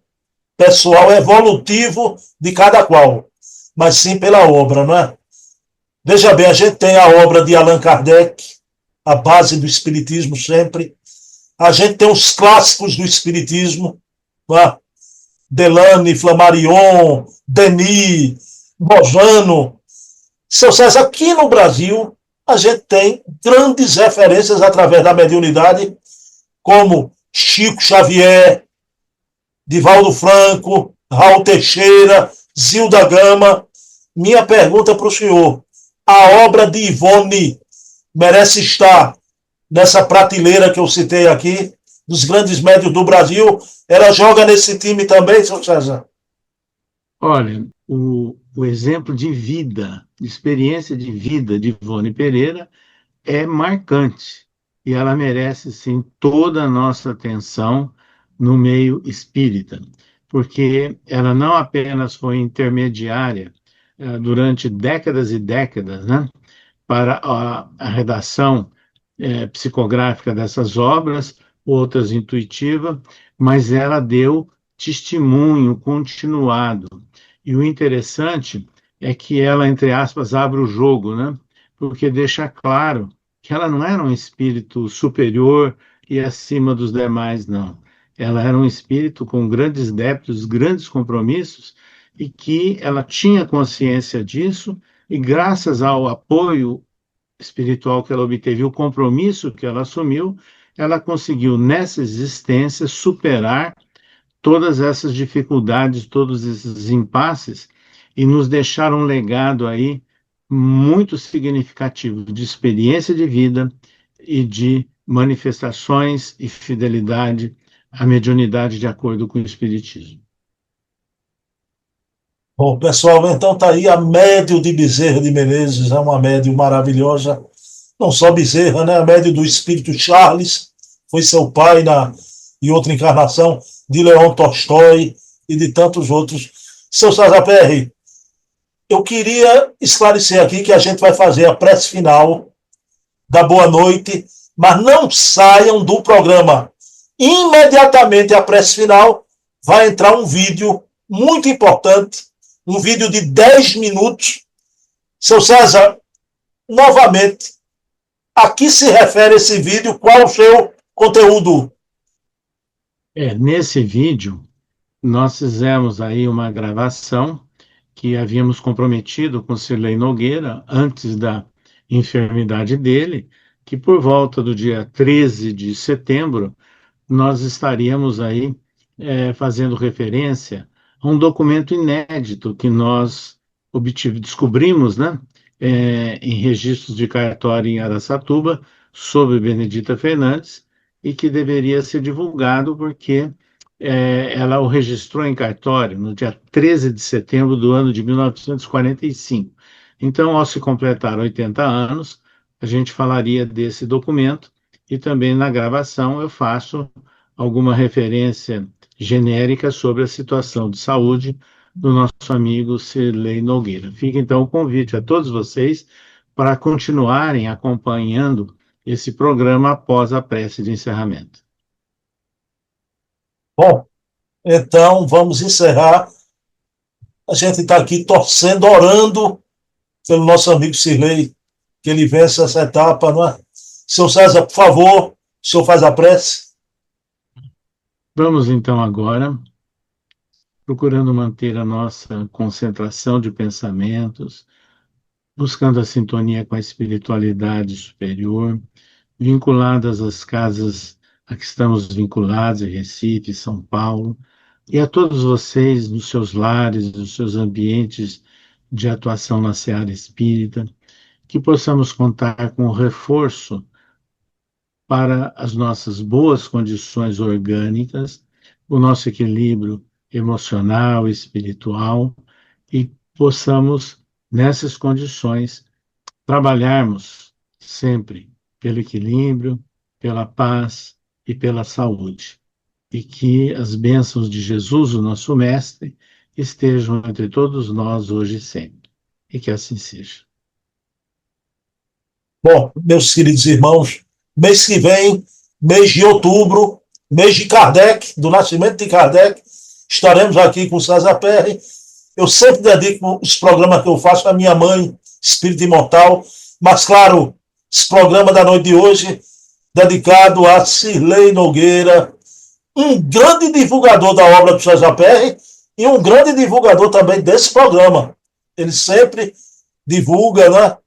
pessoal, evolutivo de cada qual, mas sim pela obra, não é? Veja bem, a gente tem a obra de Allan Kardec, a base do Espiritismo sempre. A gente tem os clássicos do Espiritismo, não é? Delane, Flammarion, Denis, Bojano. Seu César, aqui no Brasil, a gente tem grandes referências através da mediunidade, como Chico Xavier, Divaldo Franco, Raul Teixeira, Zilda Gama. Minha pergunta para o senhor: a obra de Ivone merece estar nessa prateleira que eu citei aqui, dos grandes médios do Brasil? Ela joga nesse time também, Sr. César? Olha, o exemplo de vida, de experiência de vida de Ivone Pereira é marcante e ela merece, sim, toda a nossa atenção no meio espírita, porque ela não apenas foi intermediária durante décadas e décadas, né, para a redação psicográfica dessas obras, outras intuitiva, mas ela deu testemunho continuado. E o interessante é que ela, entre aspas, abre o jogo, né? Porque deixa claro que ela não era um espírito superior e acima dos demais, não. Ela era um espírito com grandes débitos, grandes compromissos, e que ela tinha consciência disso, e graças ao apoio espiritual que ela obteve, o compromisso que ela assumiu, ela conseguiu, nessa existência, superar todas essas dificuldades, todos esses impasses, e nos deixar um legado aí muito significativo de experiência de vida e de manifestações e fidelidade à mediunidade de acordo com o Espiritismo. Bom, pessoal, então tá aí a médium de Bezerra de Menezes, é uma médium maravilhosa. Não só Bezerra, né? A médium do espírito Charles, foi seu pai em outra encarnação, de Leon Tolstói e de tantos outros. Seu César Perry, eu queria esclarecer aqui que a gente vai fazer a prece final da boa noite, mas não saiam do programa. Imediatamente a prece final vai entrar um vídeo muito importante, um vídeo de 10 minutos. Seu César, novamente, a que se refere esse vídeo? Qual o seu conteúdo? Nesse vídeo, nós fizemos aí uma gravação que havíamos comprometido com Cirlei Nogueira antes da enfermidade dele, que por volta do dia 13 de setembro, nós estaríamos aí fazendo referência a um documento inédito que nós descobrimos, né, em registros de cartório em Araçatuba, sobre Benedita Fernandes, e que deveria ser divulgado porque ela o registrou em cartório no dia 13 de setembro do ano de 1945. Então, ao se completar 80 anos, a gente falaria desse documento, e também na gravação eu faço alguma referência genérica sobre a situação de saúde do nosso amigo Cirlei Nogueira. Fica então o convite a todos vocês para continuarem acompanhando esse programa após a prece de encerramento. Bom, então vamos encerrar. A gente está aqui torcendo, orando pelo nosso amigo Cirlei, que ele vença essa etapa, não é? Seu César, por favor, o senhor faz a prece. Vamos então agora, procurando manter a nossa concentração de pensamentos, buscando a sintonia com a espiritualidade superior, vinculadas às casas a que estamos vinculados, em Recife, São Paulo, e a todos vocês nos seus lares, nos seus ambientes de atuação na seara espírita, que possamos contar com o reforço para as nossas boas condições orgânicas, o nosso equilíbrio emocional e espiritual, e possamos, nessas condições, trabalharmos sempre pelo equilíbrio, pela paz e pela saúde. E que as bênçãos de Jesus, o nosso Mestre, estejam entre todos nós hoje e sempre. E que assim seja. Bom, meus queridos irmãos, mês que vem, mês de outubro, mês de Kardec, do nascimento de Kardec, estaremos aqui com o César Perry. Eu sempre dedico os programas que eu faço à minha mãe, Espírito Imortal, mas, claro, esse programa da noite de hoje, dedicado a Cirlei Nogueira, um grande divulgador da obra do César Perry e um grande divulgador também desse programa. Ele sempre divulga, né?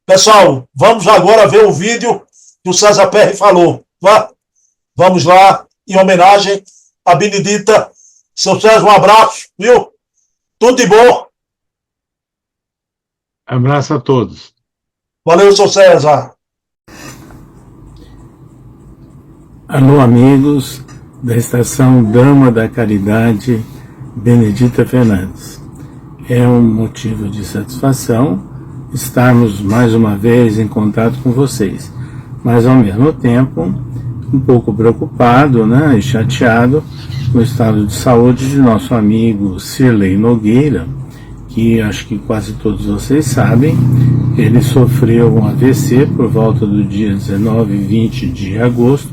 Pessoal, vamos agora ver o vídeo que o César Perry falou. Vamos lá, em homenagem à Benedita. Seu César, um abraço, viu? Tudo de bom. Abraço a todos. Valeu, seu César. Alô, amigos da Estação Dama da Caridade Benedita Fernandes. É um motivo de satisfação estarmos mais uma vez em contato com vocês, mas ao mesmo tempo um pouco preocupado, né, e chateado com o estado de saúde de nosso amigo Cirlei Nogueira, que acho que quase todos vocês sabem. Ele sofreu um AVC por volta do dia 19 e 20 de agosto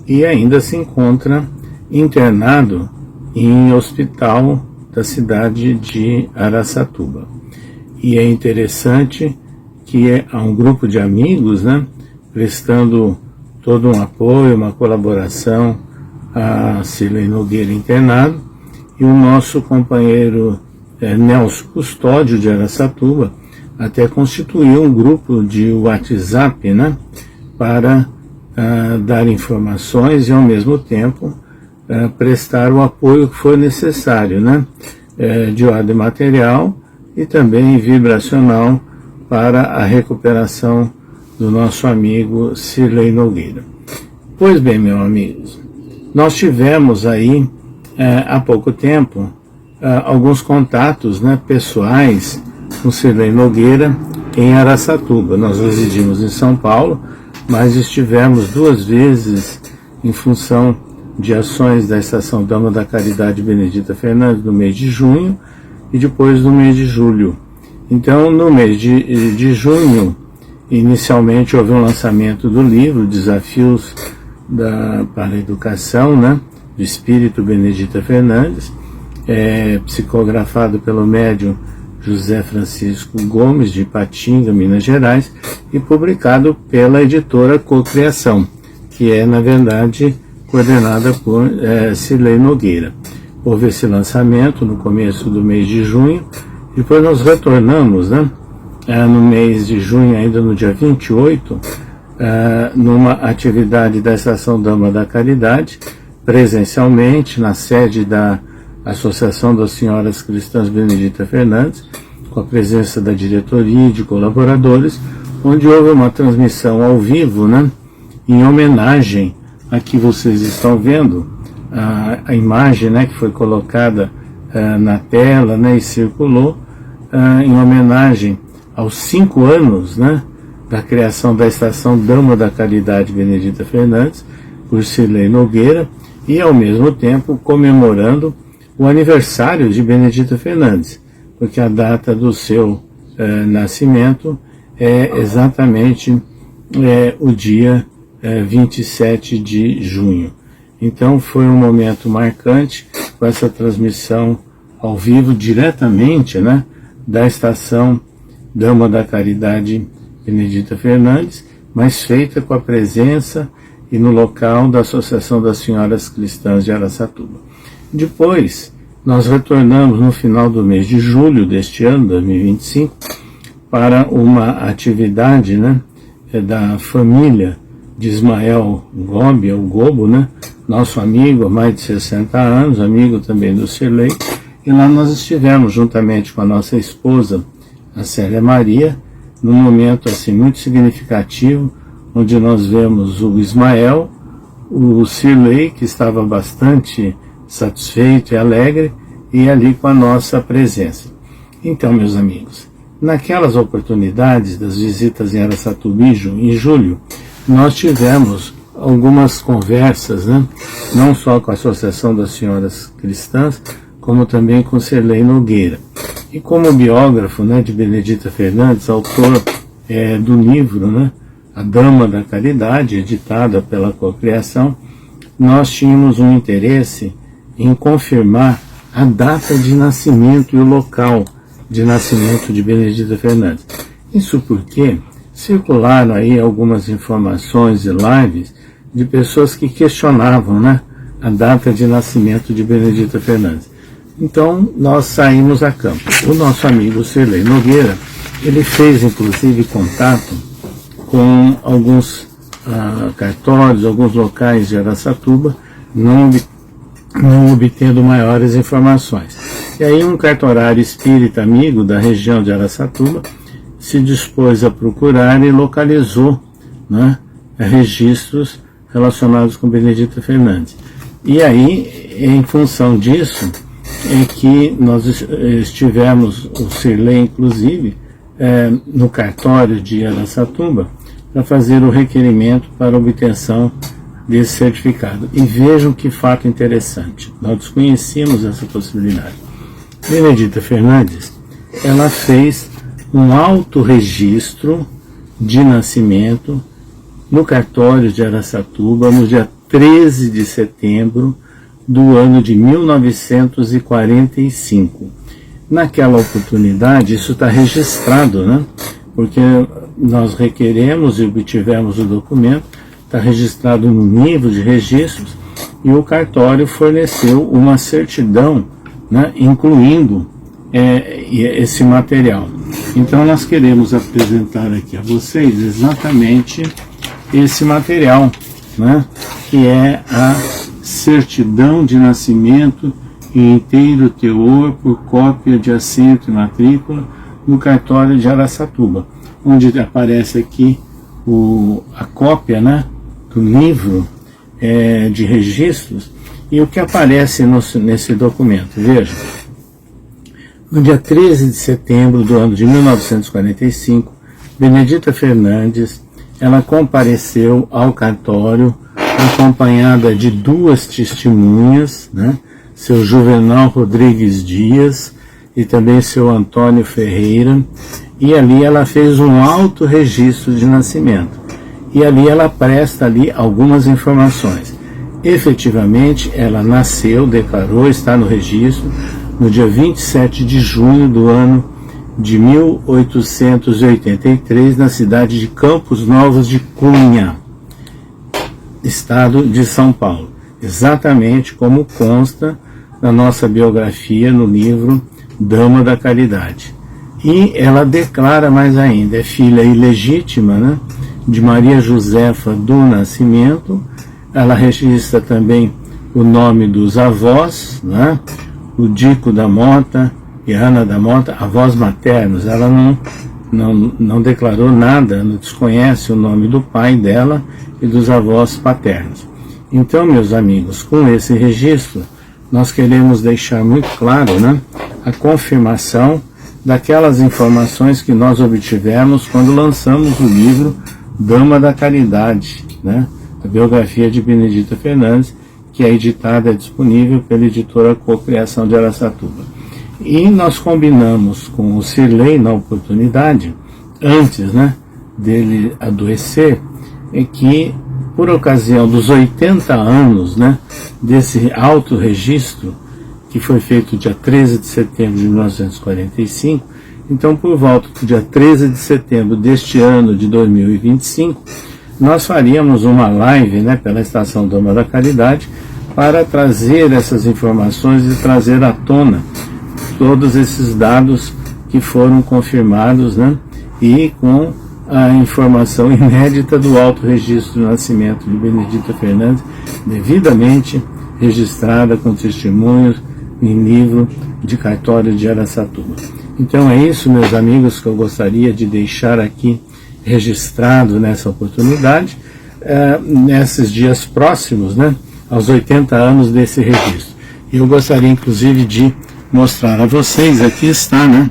e ainda se encontra internado em hospital da cidade de Araçatuba. E é interessante que há um grupo de amigos, né, prestando todo um apoio, uma colaboração a Cirlei Nogueira internado, e o nosso companheiro Nelson Custódio de Araçatuba até constituiu um grupo de WhatsApp, né, para dar informações e ao mesmo tempo prestar o apoio que for necessário, né, de ordem material e também vibracional para a recuperação do nosso amigo Cirlei Nogueira. Pois bem, meus amigos, nós tivemos aí há pouco tempo alguns contatos, né, pessoais com Cirlei Nogueira em Araçatuba. Nós residimos em São Paulo, mas estivemos 2 vezes em função de ações da Estação Dama da Caridade Benedita Fernandes no mês de junho e depois no mês de julho. Então, no mês de junho, inicialmente houve um lançamento do livro Desafios para a Educação, né, do Espírito Benedita Fernandes, psicografado pelo médium José Francisco Gomes, de Ipatinga, Minas Gerais, e publicado pela editora Cocriação, que é, na verdade, coordenada por Cirlei Nogueira. Houve esse lançamento no começo do mês de junho, depois nós retornamos, né, no mês de junho, ainda no dia 28, numa atividade da Estação Dama da Caridade, presencialmente, na sede da Associação das Senhoras Cristãs Benedita Fernandes, com a presença da diretoria e de colaboradores, onde houve uma transmissão ao vivo, né, em homenagem a que vocês estão vendo, a imagem, né, que foi colocada na tela, né, e circulou, em homenagem aos 5 anos, né, da criação da Estação Dama da Caridade Benedita Fernandes, por Cirlei Nogueira, e ao mesmo tempo comemorando o aniversário de Benedita Fernandes, porque a data do seu nascimento é exatamente o dia 27 de junho. Então foi um momento marcante com essa transmissão ao vivo diretamente, né, da Estação Dama da Caridade Benedita Fernandes, mas feita com a presença e no local da Associação das Senhoras Cristãs de Araçatuba. Depois, nós retornamos no final do mês de julho deste ano, 2025, para uma atividade, né, da família de Ismael Gobi, o Gobo, né, nosso amigo há mais de 60 anos, amigo também do Cirlei, e lá nós estivemos juntamente com a nossa esposa, a Célia Maria, num momento assim muito significativo, onde nós vemos o Ismael, o Cirlei, que estava bastante satisfeito e alegre, e ali com a nossa presença. Então, meus amigos, naquelas oportunidades das visitas em Araçatuba em julho, nós tivemos algumas conversas, né, não só com a Associação das Senhoras Cristãs, como também com Cirlei Nogueira. E como biógrafo, né, de Benedita Fernandes, autor do livro, né, A Dama da Caridade, editada pela Cocriação, nós tínhamos um interesse em confirmar a data de nascimento e o local de nascimento de Benedita Fernandes. Isso porque circularam aí algumas informações e lives de pessoas que questionavam, né, a data de nascimento de Benedita Fernandes. Então, nós saímos a campo. O nosso amigo Cirlei Nogueira, ele fez inclusive contato com alguns cartórios, alguns locais de Araçatuba, não obtendo maiores informações. E aí um cartorário espírita amigo da região de Araçatuba se dispôs a procurar e localizou, né, registros relacionados com Benedita Fernandes. E aí, em função disso, é que nós estivemos, o Cirlei inclusive, no cartório de Araçatuba, para fazer o requerimento para obtenção desse certificado. E vejam que fato interessante, nós desconhecíamos essa possibilidade. Benedita Fernandes ela fez um autorregistro de nascimento no cartório de Araçatuba no dia 13 de setembro do ano de 1945. Naquela oportunidade, isso está registrado, né? Porque nós requeremos e obtivemos o documento, está registrado no livro de registros, e o cartório forneceu uma certidão, né, incluindo esse material. Então nós queremos apresentar aqui a vocês exatamente esse material, né, que é a certidão de nascimento em inteiro teor por cópia de assento e matrícula no cartório de Araçatuba, onde aparece aqui a cópia, né, do livro de registros e o que aparece nesse documento. Veja, no dia 13 de setembro do ano de 1945, Benedita Fernandes, ela compareceu ao cartório acompanhada de 2 testemunhas, né, seu Juvenal Rodrigues Dias e também seu Antônio Ferreira, e ali ela fez um autorregistro de nascimento. E ali ela presta ali algumas informações. Efetivamente, ela nasceu, declarou, está no registro, no dia 27 de junho do ano de 1883, na cidade de Campos Novos de Cunha, estado de São Paulo. Exatamente como consta na nossa biografia no livro Dama da Caridade. E ela declara mais ainda, é filha ilegítima, né, de Maria Josefa do Nascimento. Ela registra também o nome dos avós, né, o Dico da Mota e Ana da Mota, avós maternos. Ela não declarou nada, não desconhece o nome do pai dela e dos avós paternos. Então, meus amigos, com esse registro, nós queremos deixar muito claro, né, a confirmação daquelas informações que nós obtivemos quando lançamos o livro Dama da Caridade, né, a biografia de Benedita Fernandes, que é editada, é disponível pela editora Cocriação de Araçatuba. E nós combinamos com o Cirlei na oportunidade, antes, né, dele adoecer, que por ocasião dos 80 anos, né, desse autorregistro, que foi feito dia 13 de setembro de 1945, então por volta do dia 13 de setembro deste ano de 2025, nós faríamos uma live, né, pela Estação Dama da Caridade, para trazer essas informações e trazer à tona todos esses dados que foram confirmados, né, e com a informação inédita do autorregistro do nascimento de Benedita Fernandes, devidamente registrada com testemunhos em livro de cartório de Araçatuba. Então é isso, meus amigos, que eu gostaria de deixar aqui registrado nessa oportunidade, nesses dias próximos, né, aos 80 anos desse registro. Eu gostaria, inclusive, de mostrar a vocês, aqui está, né,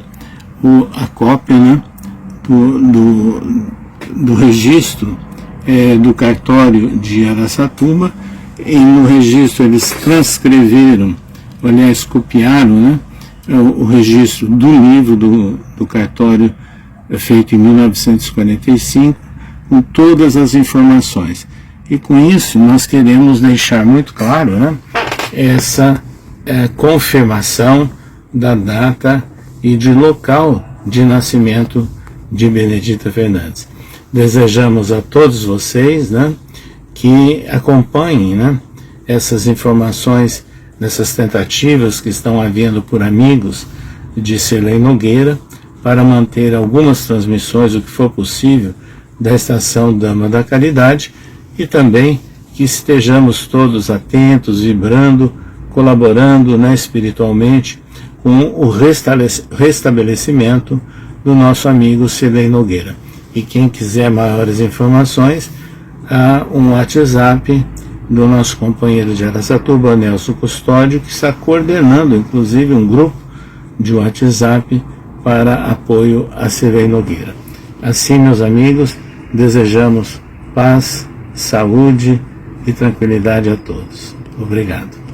a cópia, né, do registro do cartório de Araçatuba, e no registro eles transcreveram, aliás, copiaram, né, o registro do livro do cartório feito em 1945, com todas as informações. E com isso nós queremos deixar muito claro, né, essa confirmação da data e de local de nascimento de Benedita Fernandes. Desejamos a todos vocês, né, que acompanhem, né, essas informações, nessas tentativas que estão havendo por amigos de Cirlei Nogueira, para manter algumas transmissões, o que for possível, da Estação Dama da Caridade, e também que estejamos todos atentos, vibrando, colaborando, né, espiritualmente com o restabelecimento do nosso amigo Cirlei Nogueira. E quem quiser maiores informações, há um WhatsApp do nosso companheiro de Araçatuba, Nelson Custódio, que está coordenando, inclusive, um grupo de WhatsApp para apoio a Cirlei Nogueira. Assim, meus amigos, desejamos paz, saúde e tranquilidade a todos. Obrigado.